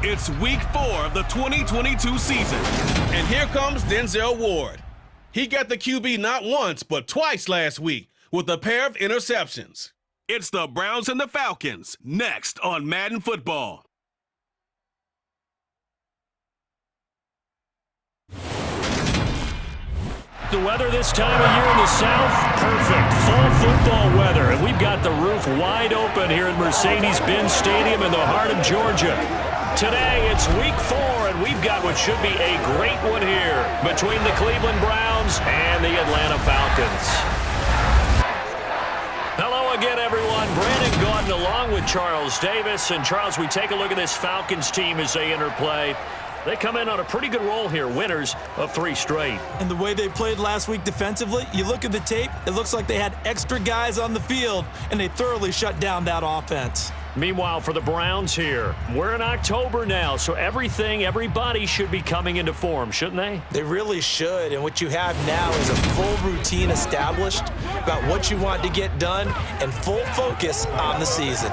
It's week 4 of the 2022 season. And here comes Denzel Ward. He got the QB not once, but twice last week with a pair of interceptions. It's the Browns and the Falcons, next on Madden Football. The weather this time of year in the South, perfect. Fall football weather, and we've got the roof wide open here at Mercedes-Benz Stadium in the heart of Georgia. Today, it's week 4, and we've got what should be a great one here between the Cleveland Browns and the Atlanta Falcons. Hello again, everyone. Brandon Gaudin along with Charles Davis. And, Charles, we take a look at this Falcons team as they enter play. They come in on a pretty good roll here, winners of 3 straight. And the way they played last week defensively, you look at the tape, it looks like they had extra guys on the field, and they thoroughly shut down that offense. Meanwhile, for the Browns here, we're in October now, so everybody should be coming into form, shouldn't they? They really should, and what you have now is a full routine established about what you want to get done and full focus on the season.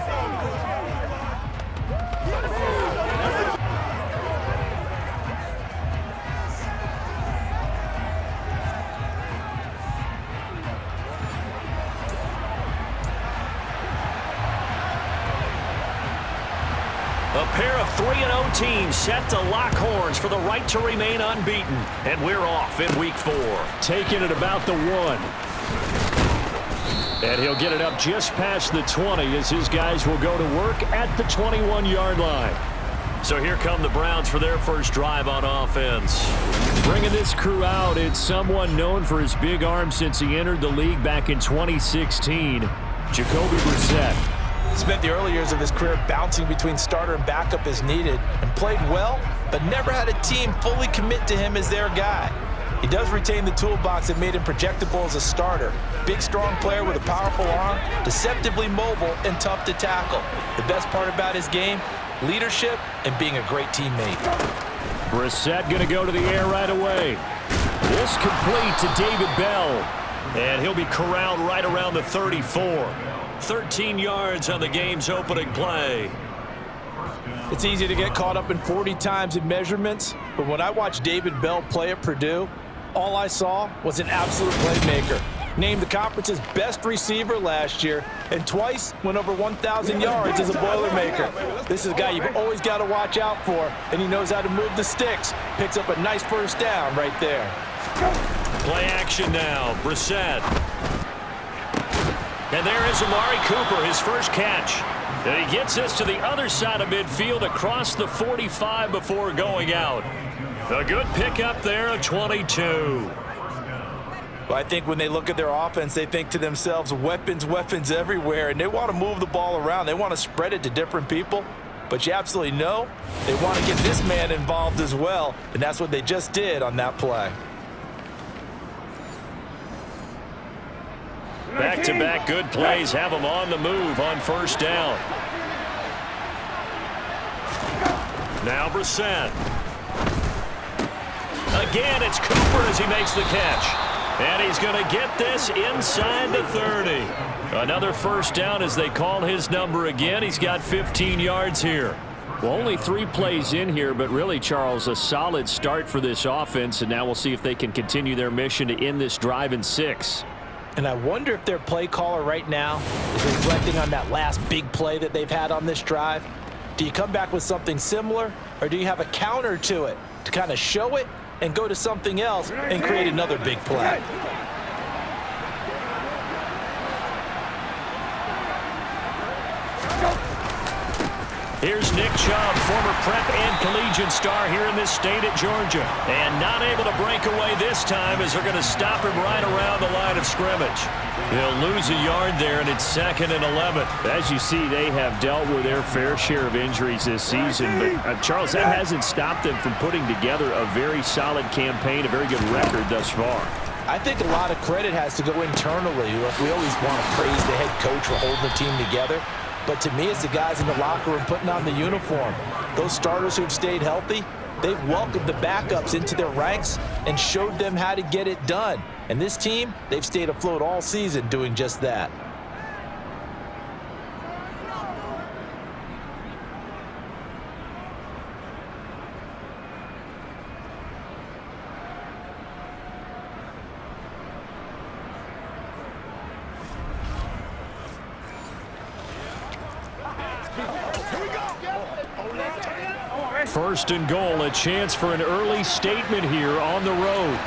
A pair of 3-0 teams set to lock horns for the right to remain unbeaten. And we're off in week 4. Taking it about the 1. And he'll get it up just past the 20 as his guys will go to work at the 21-yard line. So here come the Browns for their first drive on offense. Bringing this crew out, it's someone known for his big arm since he entered the league back in 2016, Jacoby Brissett. Spent the early years of his career bouncing between starter and backup as needed and played well, but never had a team fully commit to him as their guy. He does retain the toolbox that made him projectable as a starter. Big, strong player with a powerful arm, deceptively mobile, and tough to tackle. The best part about his game, leadership and being a great teammate. Brissett going to go to the air right away. This complete to David Bell. And he'll be corralled right around the 34. 13 yards on the game's opening play. It's easy to get caught up in 40 times in measurements, but when I watched David Bell play at Purdue, all I saw was an absolute playmaker. Named the conference's best receiver last year, and twice went over 1,000 yards as a Boilermaker. This is a guy you've always got to watch out for, and he knows how to move the sticks. Picks up a nice first down right there. Play action now, Brissett. And there is Amari Cooper, his first catch. And he gets us to the other side of midfield across the 45 before going out. A good pickup there of 22. Well, I think when they look at their offense, they think to themselves, weapons everywhere, and they want to move the ball around. They want to spread it to different people. But you absolutely know they want to get this man involved as well, and that's what they just did on that play. Back-to-back good plays have them on the move on first down. Now Brissett. Again, it's Cooper as he makes the catch. And he's going to get this inside the 30. Another first down as they call his number again. He's got 15 yards here. Well, only 3 plays in here, but really, Charles, a solid start for this offense. And now we'll see if they can continue their mission to end this drive in 6. And I wonder if their play caller right now is reflecting on that last big play that they've had on this drive. Do you come back with something similar, or do you have a counter to it to kind of show it and go to something else and create another big play? Here's Nick Chubb, former prep and collegiate star here in this state at Georgia. And not able to break away this time as they're going to stop him right around the line of scrimmage. He'll lose a yard there, and it's 2nd and 11. As you see, they have dealt with their fair share of injuries this season. But, Charles, that hasn't stopped them from putting together a very solid campaign, a very good record thus far. I think a lot of credit has to go internally. Look, we always want to praise the head coach for holding the team together. But to me, it's the guys in the locker room putting on the uniform. Those starters who've stayed healthy, they've welcomed the backups into their ranks and showed them how to get it done. And this team, they've stayed afloat all season doing just that. First and goal, a chance for an early statement here on the road.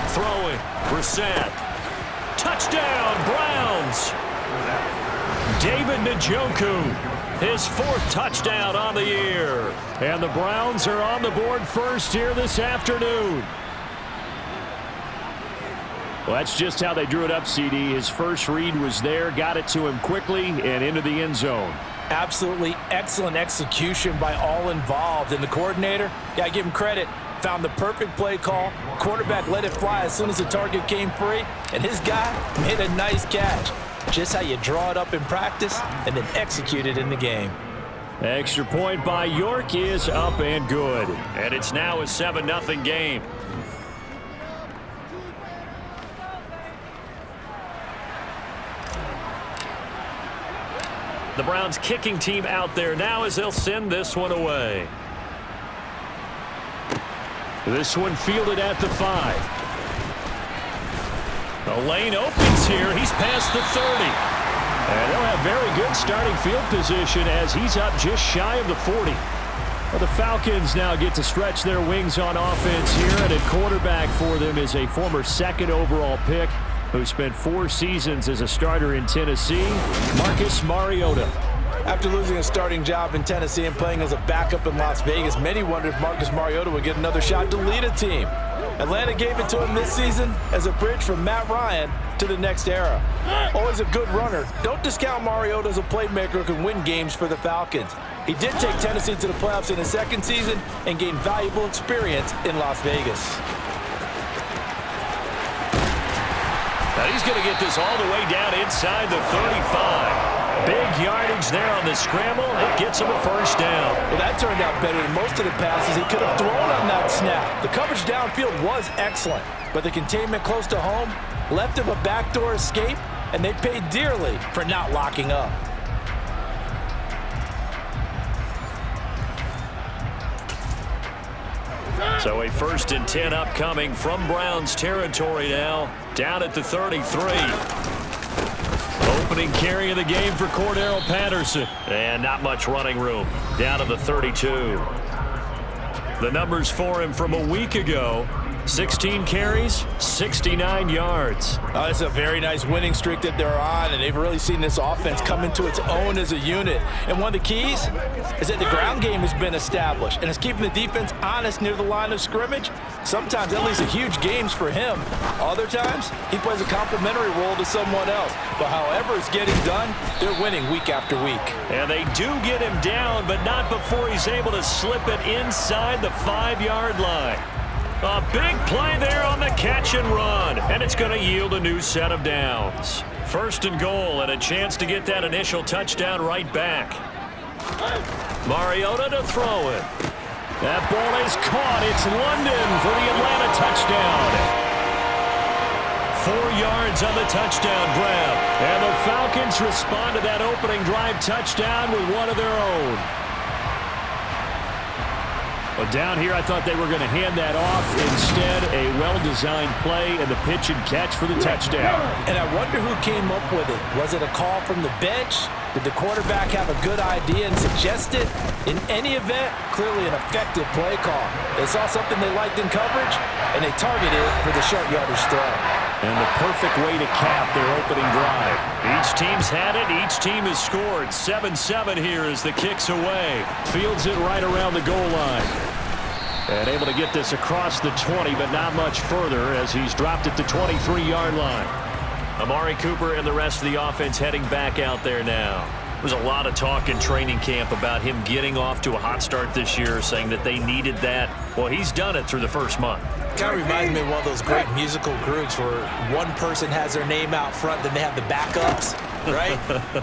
Throwing, Brissett. Touchdown, Browns. David Njoku, his 4th touchdown on the year. And the Browns are on the board first here this afternoon. Well, that's just how they drew it up, CD. His first read was there, got it to him quickly, and into the end zone. Absolutely excellent execution by all involved. And the coordinator, gotta give him credit, found the perfect play call. Quarterback let it fly as soon as the target came free, and his guy made a nice catch. Just how you draw it up in practice and then execute it in the game. Extra point by York is up and good. And it's now a 7-0 game. The Browns kicking team out there now as they'll send this one away. This one fielded at the 5. The lane opens here. He's past the 30. And they'll have very good starting field position as he's up just shy of the 40. Well, the Falcons now get to stretch their wings on offense here, and at quarterback for them is a former 2nd overall pick who spent 4 seasons as a starter in Tennessee, Marcus Mariota. After losing a starting job in Tennessee and playing as a backup in Las Vegas, many wondered if Marcus Mariota would get another shot to lead a team. Atlanta gave it to him this season as a bridge from Matt Ryan to the next era. Always a good runner. Don't discount Mariota as a playmaker who can win games for the Falcons. He did take Tennessee to the playoffs in his 2nd season and gained valuable experience in Las Vegas. Now he's going to get this all the way down inside the 35. Big yardage there on the scramble. It gets him a first down. Well, that turned out better than most of the passes he could have thrown on that snap. The coverage downfield was excellent, but the containment close to home left him a backdoor escape, and they paid dearly for not locking up. So a 1st and 10 upcoming from Browns territory now, down at the 33. Opening carry of the game for Cordero Patterson. And not much running room, down to the 32. The numbers for him from a week ago: 16 carries, 69 yards. It's a very nice winning streak that they're on, and they've really seen this offense come into its own as a unit. And one of the keys is that the ground game has been established, and it's keeping the defense honest near the line of scrimmage. Sometimes that leads to huge games for him. Other times, he plays a complementary role to someone else. But however it's getting done, they're winning week after week. And they do get him down, but not before he's able to slip it inside the 5-yard line. A big play there on the catch and run, and it's going to yield a new set of downs. 1st and goal, and a chance to get that initial touchdown right back. Mariota to throw it. That ball is caught. It's London for the Atlanta touchdown. 4 yards on the touchdown grab, and the Falcons respond to that opening drive touchdown with one of their own. But down here, I thought they were going to hand that off. Instead, a well-designed play and the pitch and catch for the touchdown. And I wonder who came up with it. Was it a call from the bench? Did the quarterback have a good idea and suggest it? In any event, clearly an effective play call. They saw something they liked in coverage, and they targeted it for the short yardage throw. And the perfect way to cap their opening drive. Each team's had it. Each team has scored. 7-7 here as the kick's away. Fields it right around the goal line. And able to get this across the 20, but not much further as he's dropped it to 23-yard line. Amari Cooper and the rest of the offense heading back out there now. There's a lot of talk in training camp about him getting off to a hot start this year, saying that they needed that. Well, he's done it through the first month. Kind of reminds me of one of those great musical groups where one person has their name out front, then they have the backups, right?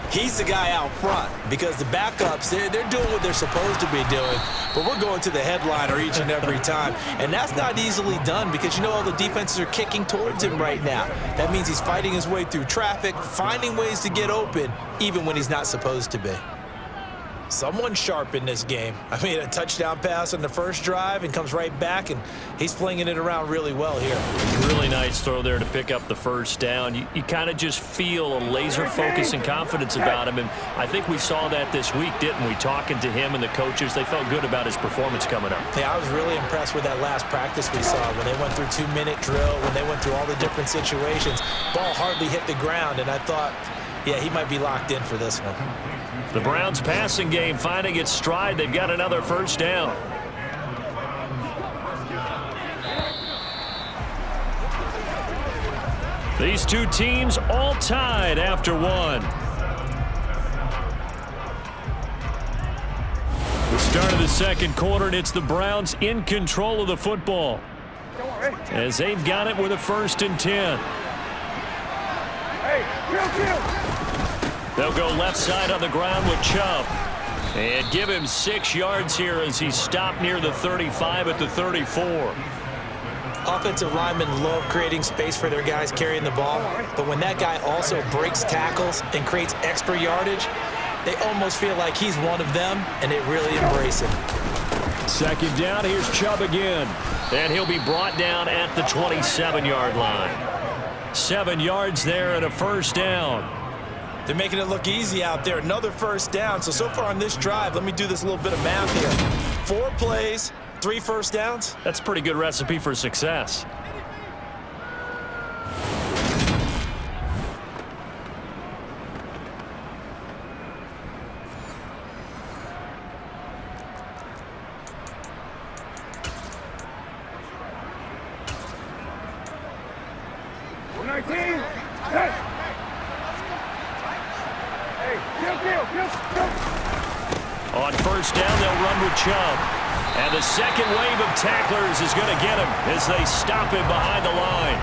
He's the guy out front because the backups, they're doing what they're supposed to be doing, but we're going to the headliner each and every time. And that's not easily done because, you know, all the defenses are kicking towards him right now. That means he's fighting his way through traffic, finding ways to get open, even when he's not supposed to be. Someone's sharp in this game. I mean, a touchdown pass on the first drive and comes right back, and he's flinging it around really well here. Really nice throw there to pick up the first down. You kind of just feel a laser focus and confidence about him, and I think we saw that this week, didn't we? Talking to him and the coaches, they felt good about his performance coming up. Yeah, I was really impressed with that last practice we saw when they went through 2-minute drill, when they went through all the different situations. Ball hardly hit the ground, and I thought, yeah, he might be locked in for this one. The Browns passing game finding its stride. They've got another first down. These two teams all tied after one. The start of the second quarter, and it's the Browns in control of the football as they've got it with a 1st and 10. They'll go left side on the ground with Chubb. And give him 6 yards here as he's stopped near the 35 at the 34. Offensive linemen love creating space for their guys carrying the ball, but when that guy also breaks tackles and creates extra yardage, they almost feel like he's one of them, and they really embrace him. 2nd down, here's Chubb again. And he'll be brought down at the 27-yard line. 7 yards there and a 1st down. They're making it look easy out there. Another 1st down. So far on this drive, let me do this little bit of math here. 4 plays, 3 1st downs. That's a pretty good recipe for success. On 1st down, they'll run with Chubb. And the second wave of tacklers is going to get him as they stop him behind the line.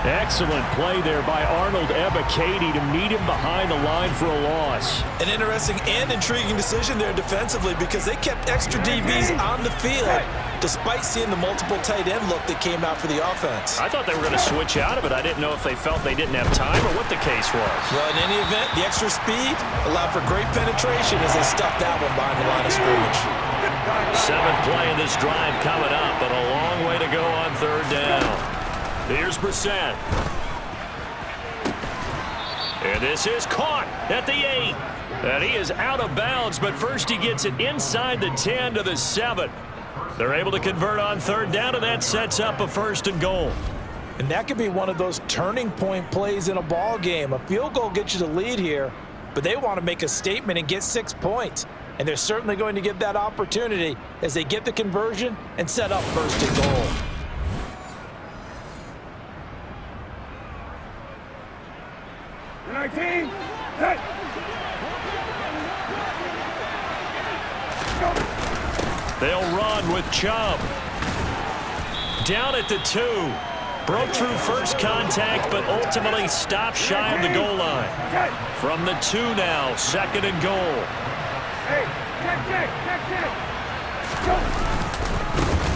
Excellent play there by Arnold Ebiketie to meet him behind the line for a loss. An interesting and intriguing decision there defensively because they kept extra DBs on the field despite seeing the multiple tight end look that came out for the offense. I thought they were going to switch out of it. I didn't know if they felt they didn't have time or what the case was. Well, in any event, the extra speed allowed for great penetration as they stuffed that one behind the line of scrimmage. 7th play of this drive coming up, but a long way to go on 3rd down. Here's Brissett. And this is caught at the 8. And he is out of bounds, but first he gets it inside the 10 to the 7. They're able to convert on 3rd down, and that sets up a 1st and goal. And that could be one of those turning point plays in a ball game. A field goal gets you the lead here, but they want to make a statement and get 6 points. And they're certainly going to get that opportunity as they get the conversion and set up 1st and goal. They'll run with Chubb. Down at the 2. Broke through first contact, but ultimately stopped shy of the goal line. From the 2 now, 2nd and goal.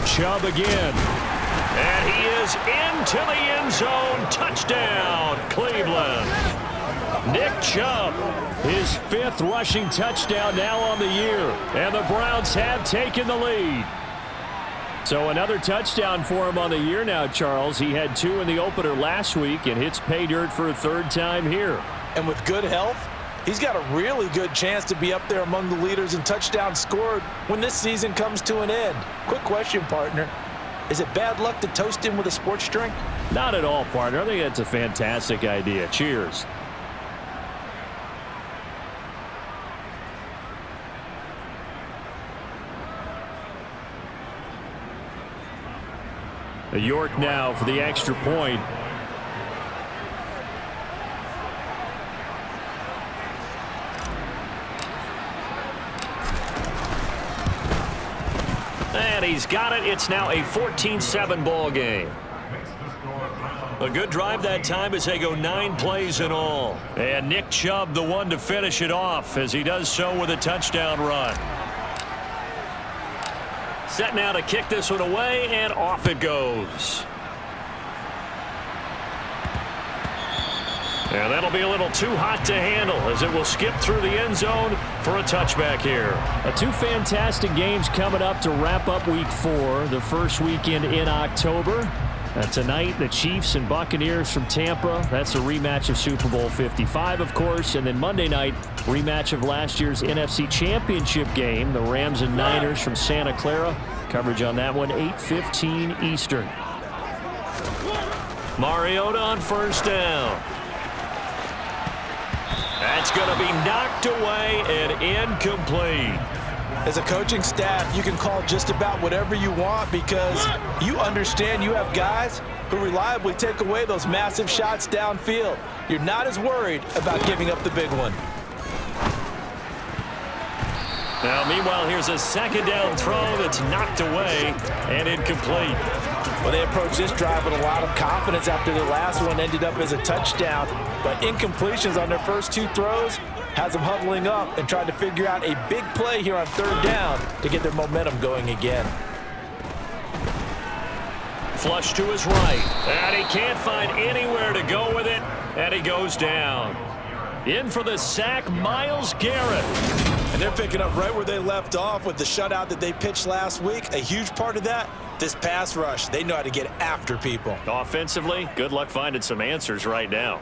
Chubb again. And he is into the end zone. Touchdown, Cleveland. Nick Chubb, his 5th rushing touchdown now on the year. And the Browns have taken the lead. So another touchdown for him on the year now, Charles. He had 2 in the opener last week and hits pay dirt for a 3rd time here. And with good health, he's got a really good chance to be up there among the leaders in touchdowns scored when this season comes to an end. Quick question, partner. Is it bad luck to toast him with a sports drink? Not at all, partner. I think that's a fantastic idea. Cheers. York now for the extra point. And he's got it. It's now a 14-7 ball game. A good drive that time as they go 9 plays in all. And Nick Chubb the one to finish it off as he does so with a touchdown run. Set now to kick this one away, and off it goes. And that'll be a little too hot to handle as it will skip through the end zone for a touchback here. Two fantastic games coming up to wrap up Week 4, the first weekend in October. Tonight, the Chiefs and Buccaneers from Tampa. That's a rematch of Super Bowl 55, of course. And then Monday night, rematch of last year's NFC Championship game, the Rams and Niners from Santa Clara. Coverage on that one, 8:15 Eastern. Mariota on first down. That's going to be knocked away and incomplete. As a coaching staff, you can call just about whatever you want because you understand you have guys who reliably take away those massive shots downfield. You're not as worried about giving up the big one. Now, meanwhile, here's a second down throw that's knocked away and incomplete. Well, they approached this drive with a lot of confidence after their last one ended up as a touchdown. But incompletions on their first two throws has them huddling up and trying to figure out a big play here on third down to get their momentum going again. Flush to his right. And he can't find anywhere to go with it. And he goes down. In for the sack, Myles Garrett. And they're picking up right where they left off with the shutout that they pitched last week. A huge part of that, this pass rush. They know how to get after people. Offensively, good luck finding some answers right now.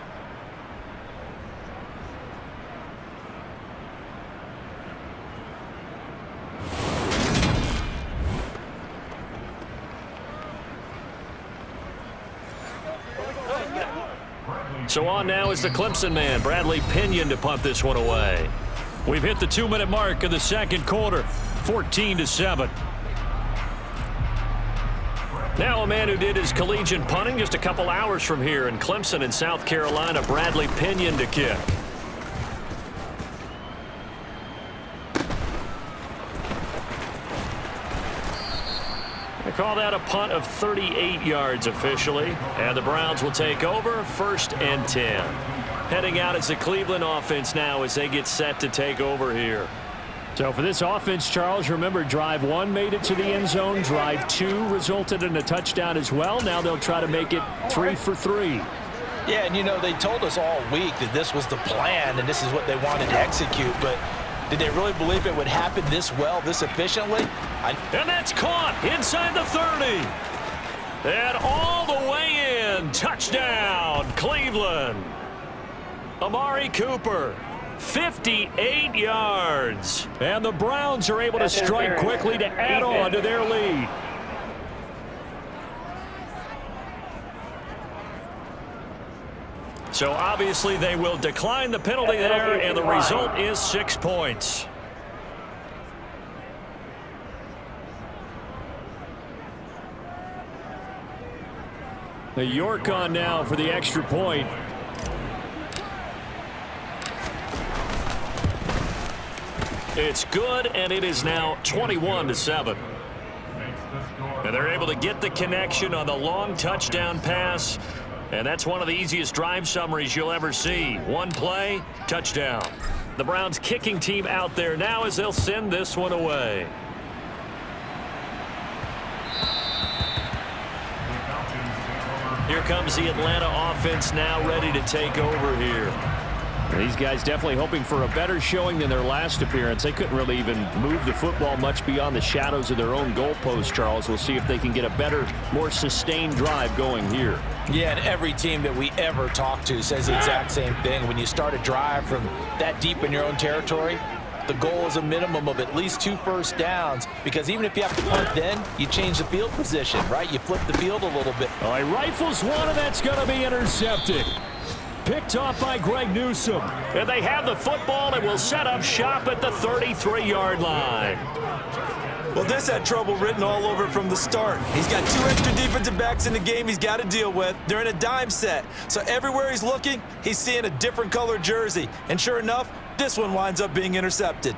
So on now is the Clemson man, Bradley Pinion, to punt this one away. We've hit the 2-minute mark of the second quarter, 14-7. Now a man who did his collegiate punting just a couple hours from here in Clemson in South Carolina, Bradley Pinion to kick. They call that a punt of 38 yards officially, and the Browns will take over 1st and 10. Heading out is the Cleveland offense now as they get set to take over here. So for this offense, Charles, remember drive 1 made it to the end zone. Drive 2 resulted in a touchdown as well. Now they'll try to make it 3 for 3. Yeah, and you know, they told us all week that this was the plan and this is what they wanted to execute, but did they really believe it would happen this well, this efficiently? And that's caught inside the 30. And all the way in. Touchdown, Cleveland. Amari Cooper, 58 yards. And the Browns are able to strike quickly to add on to their lead. So obviously they will decline the penalty there, and the result is 6 points. The York on now for the extra point. It's good, and it is now 21-7. And they're able to get the connection on the long touchdown pass. And that's one of the easiest drive summaries you'll ever see. One play, touchdown. The Browns kicking team out there now as they'll send this one away. Here comes the Atlanta offense now ready to take over here. These guys definitely hoping for a better showing than their last appearance. They couldn't really even move the football much beyond the shadows of their own goalpost, Charles. We'll see if they can get a better, more sustained drive going here. Yeah, and every team that we ever talk to says the exact same thing. When you start a drive from that deep in your own territory, the goal is a minimum of at least 2 first downs, because even if you have to punt then, you change the field position, right? You flip the field a little bit. All right, rifles one, and that's going to be intercepted. Picked off by Greg Newsome. And they have the football and will set up shop at the 33-yard line. Well, this had trouble written all over it from the start. He's got 2 extra defensive backs in the game he's got to deal with. They're in a dime set. So everywhere he's looking, he's seeing a different color jersey. And sure enough, this one winds up being intercepted.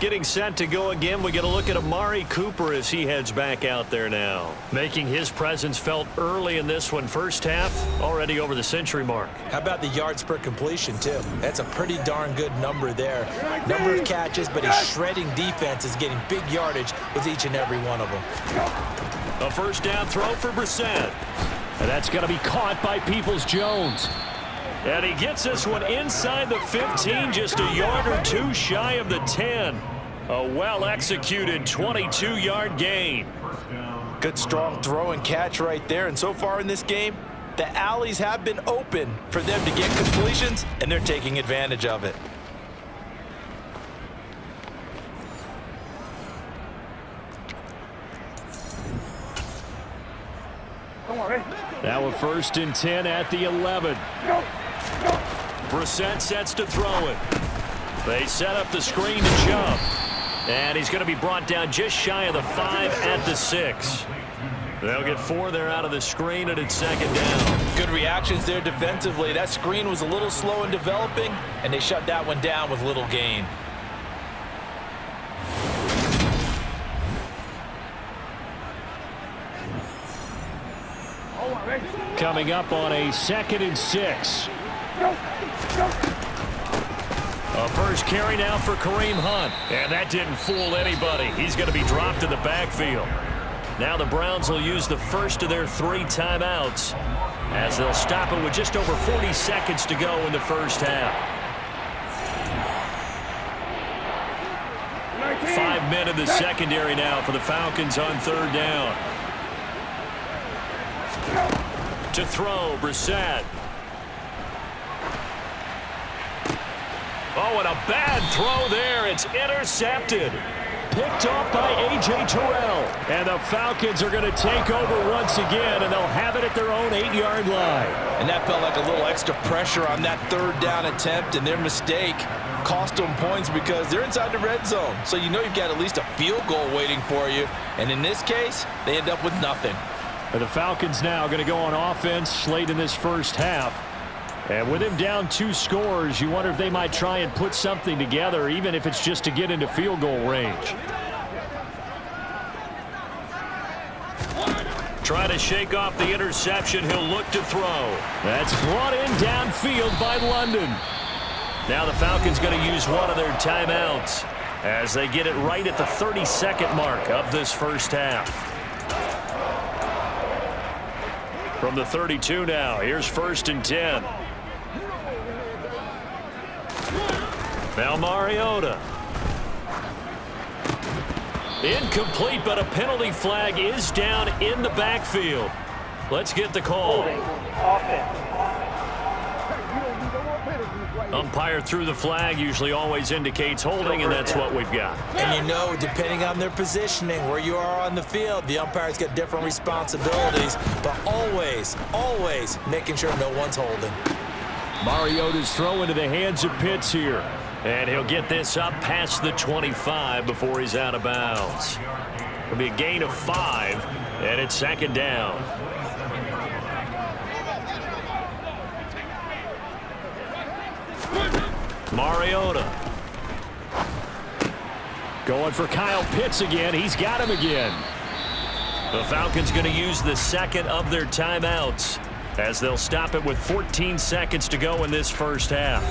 Getting set to go again, we get a look at Amari Cooper as he heads back out there now. Making his presence felt early in this one. First half, already over the century mark. How about the yards per completion, too? That's a pretty darn good number there. Number of catches, but his shredding defense is getting big yardage with each and every one of them. A first down throw for Brissett. And that's going to be caught by Peoples-Jones. And he gets this one inside the 15, just a yard or two shy of the 10. A well-executed 22-yard gain. Good strong throw and catch right there. And so far in this game, the alleys have been open for them to get completions, and they're taking advantage of it. Now a 1st and 10 at the 11. Brissett sets to throw it. They set up the screen to Chubb. And he's going to be brought down just shy of the 5 at the 6. They'll get 4 there out of the screen, and it's 2nd down. Good reactions there defensively. That screen was a little slow in developing, and they shut that one down with little gain. Coming up on a 2nd and 6. A first carry now for Kareem Hunt. And that didn't fool anybody. He's going to be dropped in the backfield. Now the Browns will use the first of their 3 timeouts as they'll stop it with just over 40 seconds to go in the first half. 5 men in the secondary now for the Falcons on 3rd down. To throw, Brissett. Oh, and a bad throw there. It's intercepted. Picked off by A.J. Terrell. And the Falcons are going to take over once again, and they'll have it at their own 8-yard line. And that felt like a little extra pressure on that 3rd down attempt, and their mistake cost them points because they're inside the red zone. So you know you've got at least a field goal waiting for you. And in this case, they end up with nothing. And the Falcons now going to go on offense late in this first half. And with him down 2 scores, you wonder if they might try and put something together, even if it's just to get into field goal range. Try to shake off the interception. He'll look to throw. That's brought in downfield by London. Now the Falcons going to use one of their timeouts as they get it right at the 30-second mark of this first half. From the 32 now, here's 1st and 10. Now Mariota. Incomplete, but a penalty flag is down in the backfield. Let's get the call. Umpire threw the flag, usually always indicates holding, and that's what we've got. And you know, depending on their positioning, where you are on the field, the umpire's got different responsibilities, but always making sure no one's holding. Mariota's throw into the hands of Pitts here. And he'll get this up past the 25 before he's out of bounds. It'll be a gain of 5, and it's 2nd down. Mariota. Going for Kyle Pitts again. He's got him again. The Falcons going to use the 2nd of their timeouts as they'll stop it with 14 seconds to go in this first half.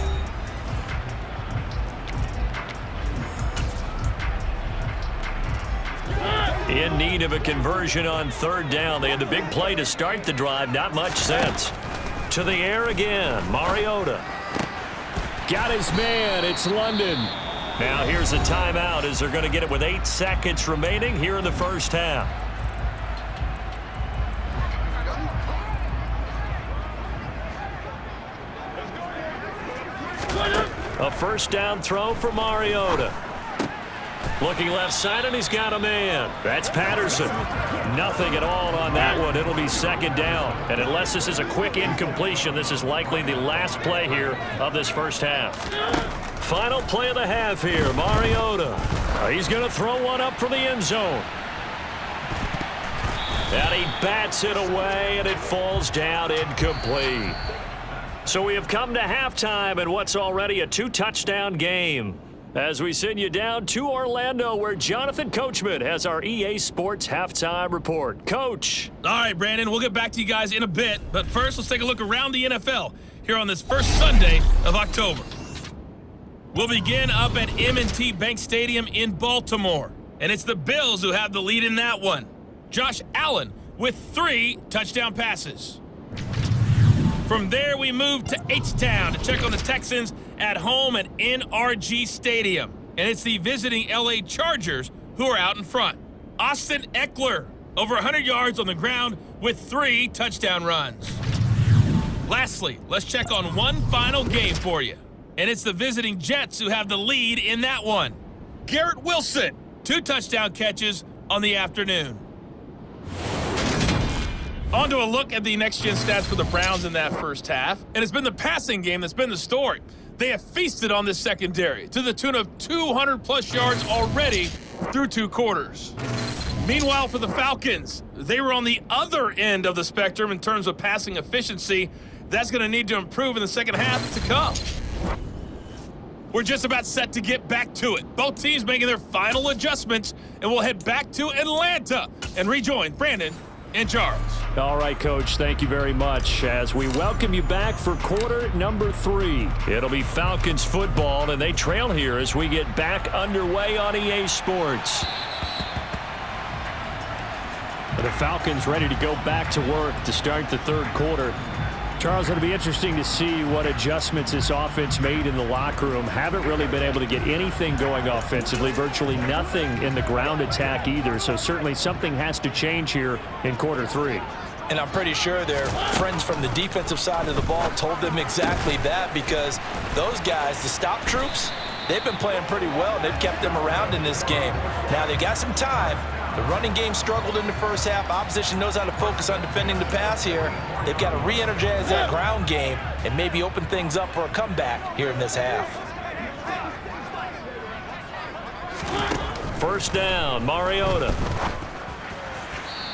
In need of a conversion on 3rd down. They had the big play to start the drive. Not much sense. To the air again. Mariota. Got his man. It's London. Now here's a timeout as they're going to get it with 8 seconds remaining here in the first half. A 1st down throw for Mariota. Looking left side, and he's got a man. That's Patterson. Nothing at all on that one. It'll be 2nd down. And unless this is a quick incompletion, this is likely the last play here of this first half. Final play of the half here. Mariota. He's going to throw one up for the end zone. And he bats it away, and it falls down incomplete. So we have come to halftime in what's already a 2-touchdown game, as we send you down to Orlando, where Jonathan Coachman has our EA Sports Halftime Report. Coach. All right, Brandon, we'll get back to you guys in a bit, but first let's take a look around the NFL here on this first Sunday of October. We'll begin up at M&T Bank Stadium in Baltimore, and it's the Bills who have the lead in that one. Josh Allen with 3 touchdown passes. From there, we move to H-Town to check on the Texans at home at NRG Stadium. And it's the visiting LA Chargers who are out in front. Austin Eckler, over 100 yards on the ground with 3 touchdown runs. Lastly, let's check on one final game for you. And it's the visiting Jets who have the lead in that one. Garrett Wilson, 2 touchdown catches on the afternoon. On to a look at the next-gen stats for the Browns in that first half. And it's been the passing game that's been the story. They have feasted on this secondary to the tune of 200-plus yards already through 2 quarters. Meanwhile, for the Falcons, they were on the other end of the spectrum in terms of passing efficiency. That's going to need to improve in the second half to come. We're just about set to get back to it. Both teams making their final adjustments, and we'll head back to Atlanta and rejoin Brandon and Charles. All right, Coach, thank you very much as we welcome you back for quarter number 3. It'll be Falcons football, and they trail here as we get back underway on EA Sports. The Falcons ready to go back to work to start the third quarter. Charles, it'll be interesting to see what adjustments this offense made in the locker room. Haven't really been able to get anything going offensively, virtually nothing in the ground attack either. So certainly something has to change here in quarter 3. And I'm pretty sure their friends from the defensive side of the ball told them exactly that, because those guys, the stop troops, they've been playing pretty well. They've kept them around in this game. Now, they've got some time. The running game struggled in the first half. Opposition knows how to focus on defending the pass here. They've got to re-energize that ground game and maybe open things up for a comeback here in this half. First down, Mariota.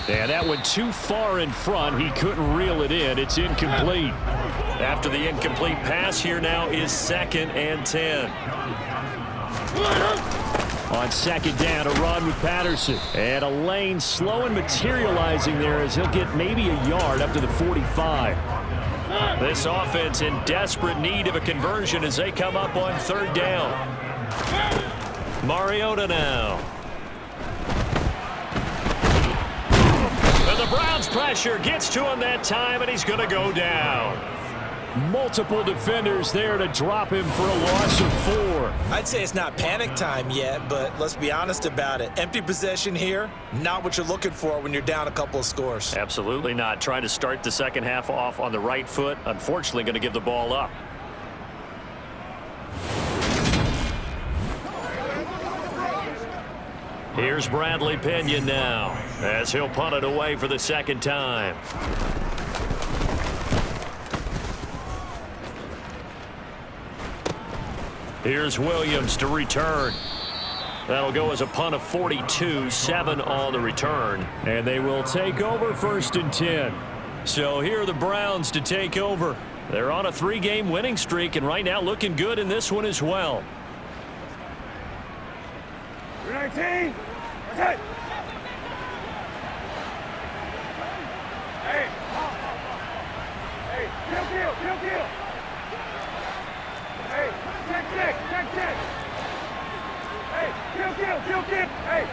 And that went too far in front. He couldn't reel it in. It's incomplete. After the incomplete pass, here now is 2nd and 10. On second down, a run with Patterson. And a lane slow and materializing there as he'll get maybe a yard up to the 45. This offense in desperate need of a conversion as they come up on 3rd down. Mariota now. And the Browns pressure gets to him that time, and he's going to go down. Multiple defenders there to drop him for a loss of 4. I'd say it's not panic time yet, but let's be honest about it. Empty possession here, not what you're looking for when you're down a couple of scores. Absolutely not. Trying to start the second half off on the right foot. Unfortunately, going to give the ball up. Here's Bradley Pinion now as he'll punt it away for the second time. Here's Williams to return. That'll go as a punt of 42, 7 on the return. And they will take over 1st and 10. So here are the Browns to take over. They're on a 3-game winning streak and right now looking good in this one as well. 19. Okay. Hey. Hey, kill. Hey, check. Hey, kill. Hey,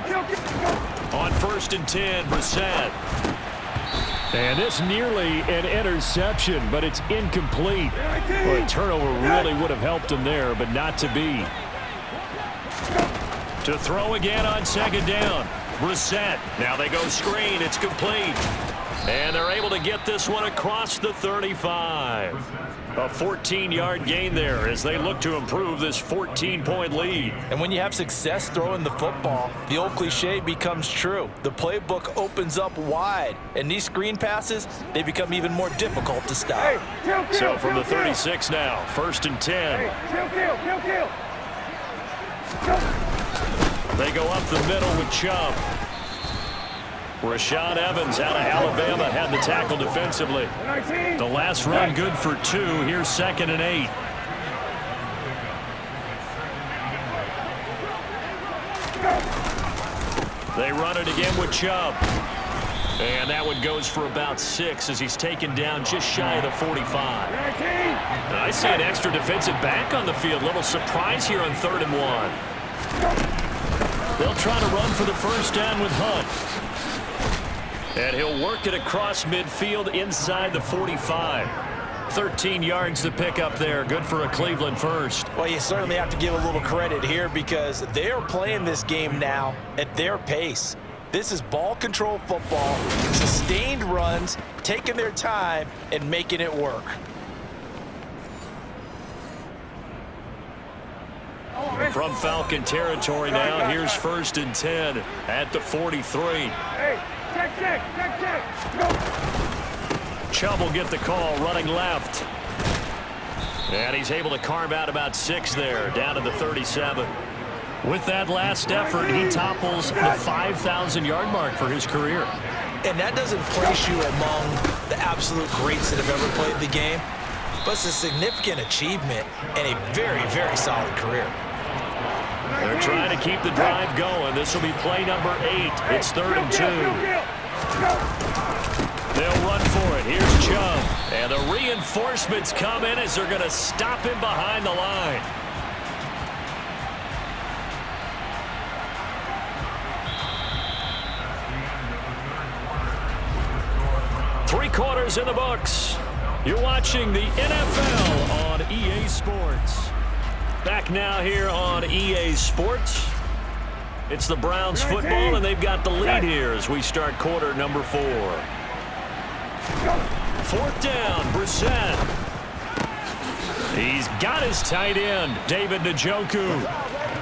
kill. On 1st and 10, Brissett. And this nearly an interception, but it's incomplete. Well, a turnover really would have helped him there, but not to be. To throw again on 2nd down. Brissett. Now they go screen. It's complete. And they're able to get this one across the 35. A 14-yard gain there as they look to improve this 14-point lead. And when you have success throwing the football, the old cliche becomes true. The playbook opens up wide, and these screen passes, they become even more difficult to stop. Hey, kill. So from the 36 now, 1st and 10. Hey, kill. They go up the middle with Chubb. Rashad Evans out of Alabama had the tackle defensively. The last run good for 2. Here's 2nd and 8. They run it again with Chubb. And that one goes for about 6 as he's taken down just shy of the 45. I see an extra defensive back on the field. Little surprise here on 3rd and 1. They'll try to run for the first down with Hunt. And he'll work it across midfield inside the 45. 13 yards to pick up there. Good for a Cleveland first. Well, you certainly have to give a little credit here because they're playing this game now at their pace. This is ball control football, sustained runs, taking their time and making it work. From Falcon territory now, here's 1st and 10 at the 43. Hey, check. Go. Chubb will get the call, running left. And he's able to carve out about 6 there, down to the 37. With that last effort, he topples the 5,000-yard mark for his career. And that doesn't place you among the absolute greats that have ever played the game, but it's a significant achievement and a very, very solid career. They're trying to keep the drive going. This will be play number 8. It's 3rd and 2. They'll run for it. Here's Chubb. And the reinforcements come in as they're going to stop him behind the line. Three quarters in the books. You're watching the NFL on EA Sports. Back now here on EA Sports. It's the Browns football, and they've got the lead here as we start quarter number 4. 4th down, Brissett. He's got his tight end, David Njoku.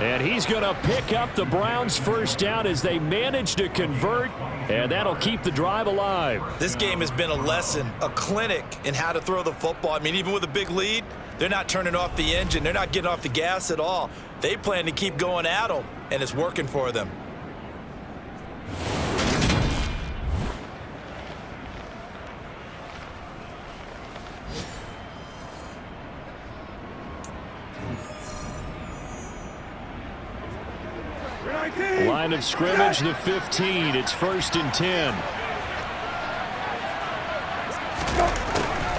And he's going to pick up the Browns' first down as they manage to convert, and that'll keep the drive alive. This game has been a lesson, a clinic in how to throw the football. I mean, even with a big lead, they're not turning off the engine. They're not getting off the gas at all. They plan to keep going at them, and it's working for them. Line of scrimmage, the 15. It's 1st and 10.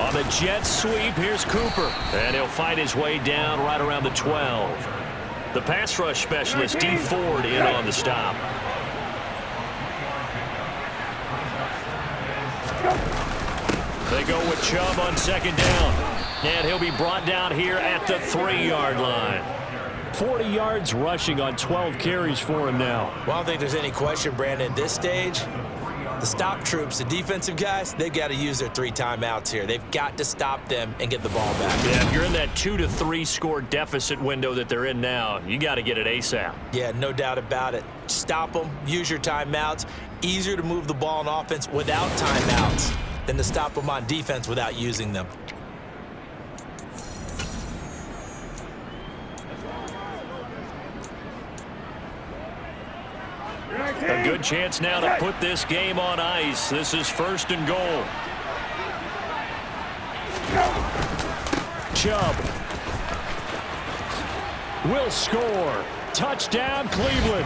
On the jet sweep, here's Cooper. And he'll fight his way down right around the 12. The pass rush specialist, D. Ford, in on the stop. They go with Chubb on 2nd down. And he'll be brought down here at the 3-yard line. 40 yards rushing on 12 carries for him now. Well, I don't think there's any question, Brandon, at this stage, the stop troops, the defensive guys, they've got to use their 3 timeouts here. They've got to stop them and get the ball back. Yeah, if you're in that 2 to 3 score deficit window that they're in now, you got to get it ASAP. Yeah, no doubt about it. Stop them, use your timeouts. Easier to move the ball on offense without timeouts than to stop them on defense without using them. A good chance now to put this game on ice. This is 1st and goal. Chubb will score. Touchdown, Cleveland.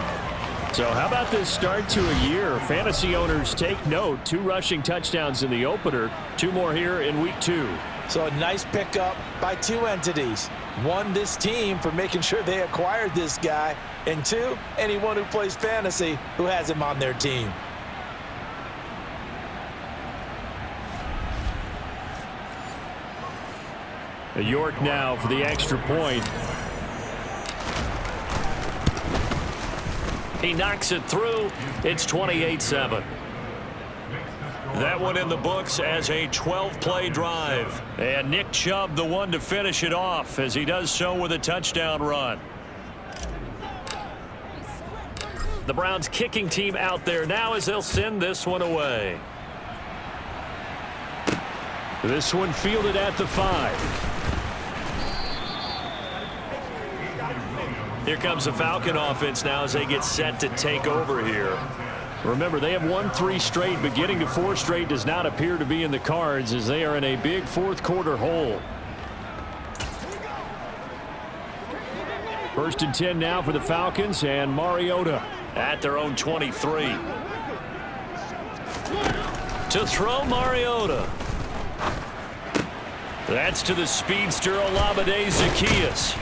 So how about this start to a year? Fantasy owners take note. 2 rushing touchdowns in the opener. 2 more here in week 2. So a nice pickup by 2 entities. 1, this team for making sure they acquired this guy. And 2, anyone who plays fantasy who has him on their team. York now for the extra point. He knocks it through. It's 28-7. That one in the books as a 12-play drive. And Nick Chubb, the one to finish it off, as he does so with a touchdown run. The Browns kicking team out there now as they'll send this one away. This one fielded at the 5. Here comes the Falcon offense now as they get set to take over here. Remember, they have won 3 straight, but getting to 4 straight does not appear to be in the cards as they are in a big 4th quarter hole. 1st and 10 now for the Falcons, and Mariota at their own 23. To throw, Mariota. That's to the speedster Olamide Zaccheaus.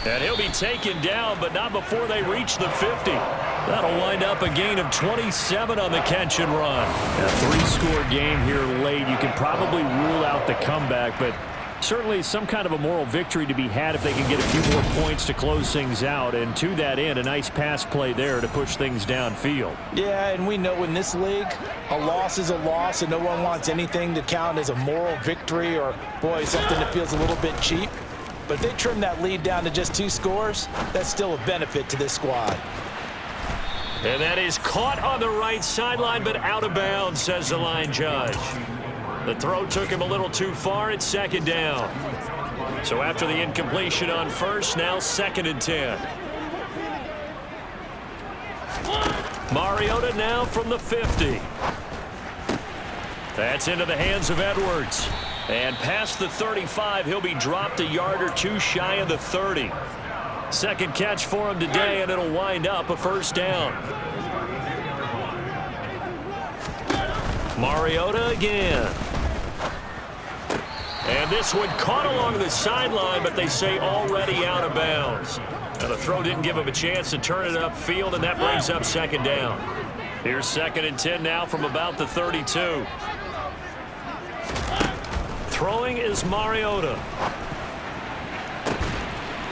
And he'll be taken down, but not before they reach the 50. That'll wind up a gain of 27 on the catch and run. A 3-score game here late. You can probably rule out the comeback, but certainly some kind of a moral victory to be had if they can get a few more points to close things out. And to that end, a nice pass play there to push things downfield. Yeah, and we know in this league, a loss is a loss, and no one wants anything to count as a moral victory or, boy, something that feels a little bit cheap. But if they trim that lead down to just 2 scores, that's still a benefit to this squad. And that is caught on the right sideline, but out of bounds, says the line judge. The throw took him a little too far. It's 2nd down. So after the incompletion on first, now 2nd and 10. Mariota now from the 50. That's into the hands of Edwards. And past the 35, he'll be dropped a yard or 2 shy of the 30. Second catch for him today, and it'll wind up a 1st down. Mariota again. And this one caught along the sideline, but they say already out of bounds. Now the throw didn't give him a chance to turn it upfield, and that brings up 2nd down. Here's 2nd and 10 now from about the 32. Throwing is Mariota.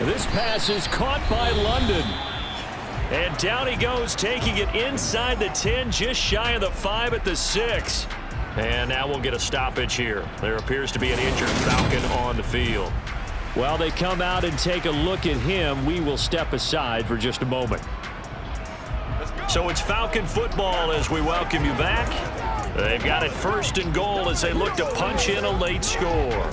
This pass is caught by London. And down he goes, taking it inside the 10, just shy of the 5 at the 6. And now we'll get a stoppage here. There appears to be an injured Falcon on the field. While they come out and take a look at him, we will step aside for just a moment. So it's Falcon football as we welcome you back. They've got it 1st and goal as they look to punch in a late score.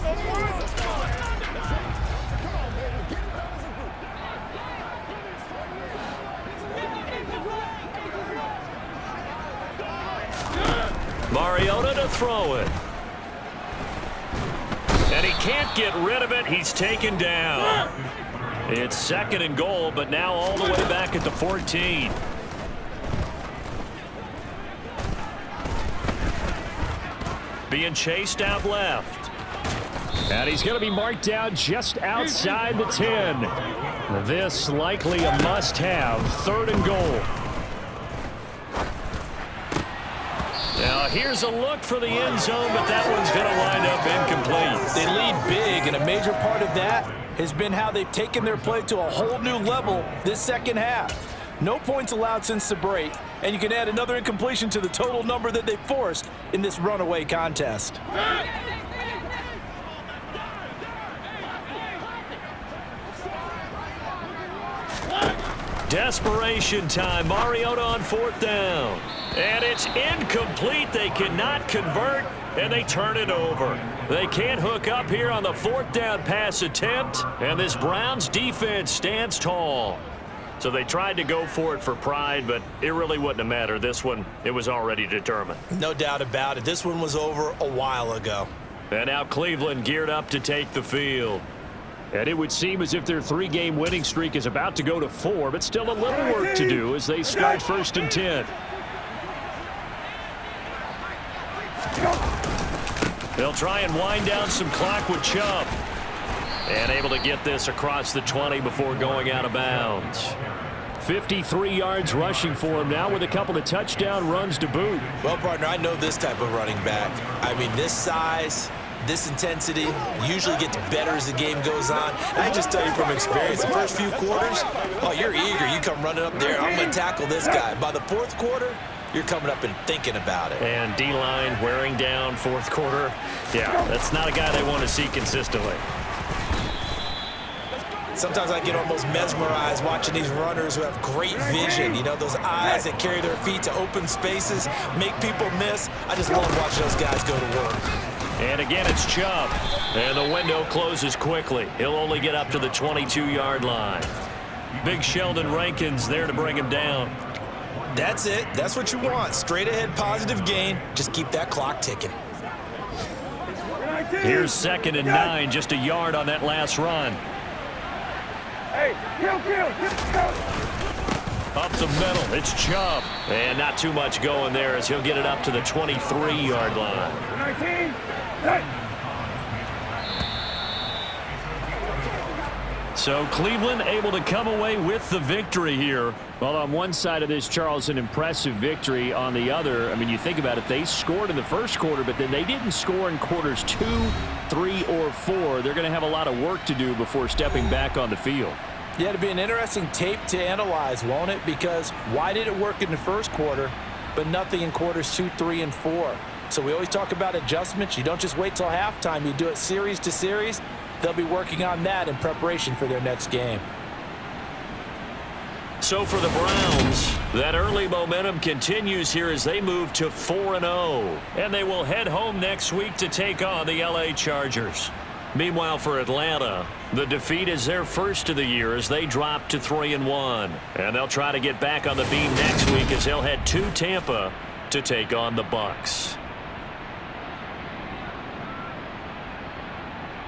Mariota to throw it. And he can't get rid of it. He's taken down. It's 2nd and goal, but now all the way back at the 14. Being chased out left. And he's going to be marked down just outside the 10. This likely a must-have. 3rd and goal. Now here's a look for the end zone, but that one's going to wind up incomplete. They lead big, and a major part of that has been how they've taken their play to a whole new level this 2nd half. No points allowed since the break, and you can add another incompletion to the total number that they forced in this runaway contest. Desperation time. Mariota on 4th down. And it's incomplete. They cannot convert, and they turn it over. They can't hook up here on the 4th down pass attempt, and this Browns defense stands tall. So they tried to go for it for pride, but it really wouldn't have mattered. This one, it was already determined. No doubt about it. This one was over a while ago. And now Cleveland geared up to take the field. And it would seem as if their 3-game winning streak is about to go to 4, but still a little work to do as they start 1st and 10. They'll try and wind down some clock with Chubb. And able to get this across the 20 before going out of bounds. 53 yards rushing for him now with a couple of touchdown runs to boot. Well, partner, I know this type of running back. I mean, this size, this intensity usually gets better as the game goes on. And I just tell you from experience, the first few quarters, oh, you're eager. You come running up there, I'm going to tackle this guy. By the 4th quarter, you're coming up and thinking about it. And D-line wearing down 4th quarter. Yeah, that's not a guy they want to see consistently. Sometimes I get almost mesmerized watching these runners who have great vision. You know, those eyes that carry their feet to open spaces, make people miss. I just love watching those guys go to work. And again, it's Chubb. And the window closes quickly. He'll only get up to the 22-yard line. Big Sheldon Rankins there to bring him down. That's it. That's what you want. Straight ahead positive gain. Just keep that clock ticking. Here's 2nd and 9, just a yard on that last run. Hey, kill. Up the middle, it's Chubb. And not too much going there as he'll get it up to the 23-yard line. 19. So Cleveland able to come away with the victory here. Well, on one side of this, Charles, an impressive victory. On the other, I mean, you think about it, they scored in the first quarter, but then they didn't score in quarters 2, 3, or 4. They're going to have a lot of work to do before stepping back on the field. Yeah, it'll be an interesting tape to analyze, won't it? Because why did it work in the first quarter, but nothing in quarters 2, 3, and 4? So we always talk about adjustments. You don't just wait till halftime. You do it series to series. They'll be working on that in preparation for their next game. So for the Browns, that early momentum continues here as they move to 4-0. And they will head home next week to take on the LA Chargers. Meanwhile, for Atlanta, the defeat is their first of the year as they drop to 3-1. And they'll try to get back on the beam next week as they'll head to Tampa to take on the Bucs.